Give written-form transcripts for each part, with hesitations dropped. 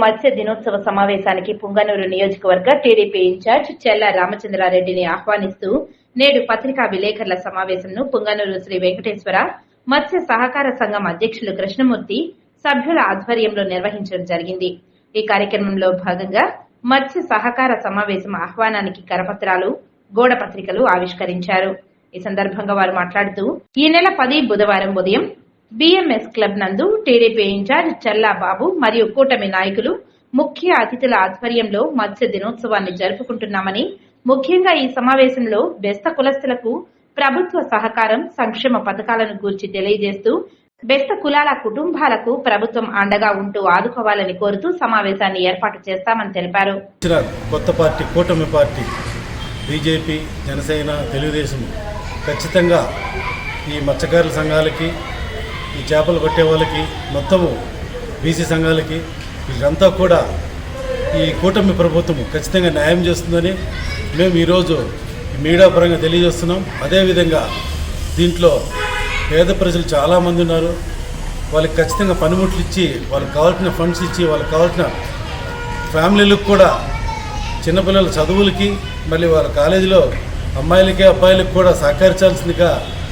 మత్స్య దినోత్సవ సమావేశానికి పుంగనూరు నియోజకవర్గ టీడీపీ ఇన్ఛార్జ్ చెల్ల రామచంద్రారెడ్డిని ఆహ్వానిస్తూ నేడు పత్రికా విలేకరుల సమావేశంను పుంగనూరు శ్రీ వెంకటేశ్వర మత్స్య సహకార సంఘం అధ్యక్షులు కృష్ణమూర్తి సభ్యుల ఆధ్వర్యంలో నిర్వహించడం జరిగింది. ఈ కార్యక్రమంలో భాగంగా మత్స్య సహకార సమావేశం ఆహ్వానానికి కరపత్రాలు, గోడ పత్రికలు ఆవిష్కరించారు. ఈ సందర్భంగా వారు మాట్లాడుతూ ఈ నెల 10 బుధవారం ఉదయం బిఎంఎస్ క్లబ్ నందు టీడీపీ ఇన్ఛార్జ్ చల్లా బాబు మరియు కూటమి నాయకులు ముఖ్య అతిథుల ఆధ్వర్యంలో మత్స్య దినోత్సవాన్ని జరుపుకుంటున్నామని, ముఖ్యంగా ఈ సమావేశంలో బెస్త కులస్తులకు ప్రభుత్వ సహకారం, సంక్షేమ పథకాలను గూర్చి తెలియజేస్తూ బెస్త కులాల కుటుంబాలకు ప్రభుత్వం అండగా ఉంటూ ఆదుకోవాలని కోరుతూ సమావేశాన్ని ఏర్పాటు చేస్తామని తెలిపారు. కొత్త పార్టీ, కూటమి పార్టీ, బీజేపీ, జనసేన, తెలుగుదేశం ఖచ్చితంగా ఈ మత్స్యకారుల సంఘాలకి, ఈ చేపలు పట్టే వాళ్ళకి, మొత్తము బీసీ సంఘాలకి, వీళ్ళంతా కూడా ఈ కూటమి ప్రభుత్వం ఖచ్చితంగా న్యాయం చేస్తుందని మేము ఈరోజు మీడియా పరంగా తెలియజేస్తున్నాం. అదేవిధంగా దీంట్లో పేద ప్రజలు చాలామంది ఉన్నారు. వాళ్ళకి ఖచ్చితంగా పనిముట్లు ఇచ్చి, వాళ్ళకి కావాల్సిన ఫండ్స్ ఇచ్చి, వాళ్ళకి కావాల్సిన ఫ్యామిలీలకు కూడా, చిన్నపిల్లల చదువులకి, మళ్ళీ వాళ్ళ కాలేజీలో అమ్మాయిలకి అబ్బాయిలకు కూడా సహకరించాల్సిందిగా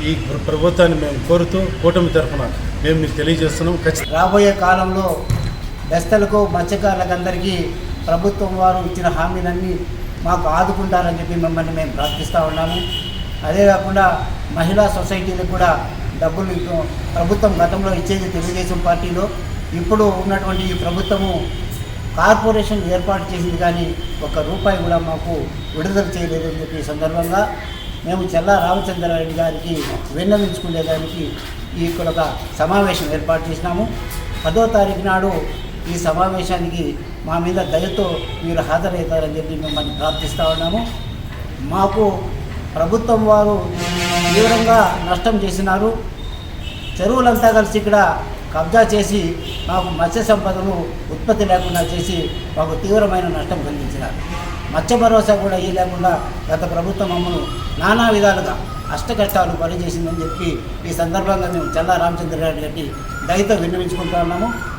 ఈ ప్రభుత్వాన్ని మేము కోరుతూ కూటమి తరఫున మేము మీకు తెలియజేస్తున్నాం. రాబోయే కాలంలో బెస్తలకు, మత్స్యకారులకు అందరికీ ప్రభుత్వం వారు ఇచ్చిన హామీలన్నీ మాకు ఆదుకుంటారని చెప్పి మిమ్మల్ని మేము ప్రార్థిస్తూ ఉన్నాము. అదే కాకుండా మహిళా సొసైటీలకు కూడా డబ్బులు ప్రభుత్వం గతంలో ఇచ్చేది తెలుగుదేశం పార్టీలో, ఇప్పుడు ఉన్నటువంటి ఈ ప్రభుత్వము కార్పొరేషన్ ఏర్పాటు చేసింది, కానీ ₹1 కూడా మాకు విడుదల చేయలేదని చెప్పి ఈ సందర్భంగా మేము చెల్లా రామచంద్రారెడ్డి గారికి విన్నవించుకునేదానికి ఇక్కడ ఒక సమావేశం ఏర్పాటు చేసినాము. 10వ తారీఖు నాడు ఈ సమావేశానికి మా మీద దయతో మీరు హాజరవుతారని చెప్పి మిమ్మల్ని ప్రార్థిస్తూ ఉన్నాము. మాకు ప్రభుత్వం వారు తీవ్రంగా నష్టం చేసినారు. చెరువులంతా కలిసి ఇక్కడ కబ్జా చేసి మాకు మత్స్య సంపదను ఉత్పత్తి లేకుండా చేసి మాకు తీవ్రమైన నష్టం కలిగించినారు. మత్స్య భరోసా కూడా ఈ లేకుండా గత ప్రభుత్వం మమ్మల్ని నానా విధాలుగా అష్టకష్టాలు పనిచేసిందని చెప్పి ఈ సందర్భంగా మేము చెల్లా రామచంద్రారెడ్డి గారికి దయతో విన్నవించుకుంటూ ఉన్నాము.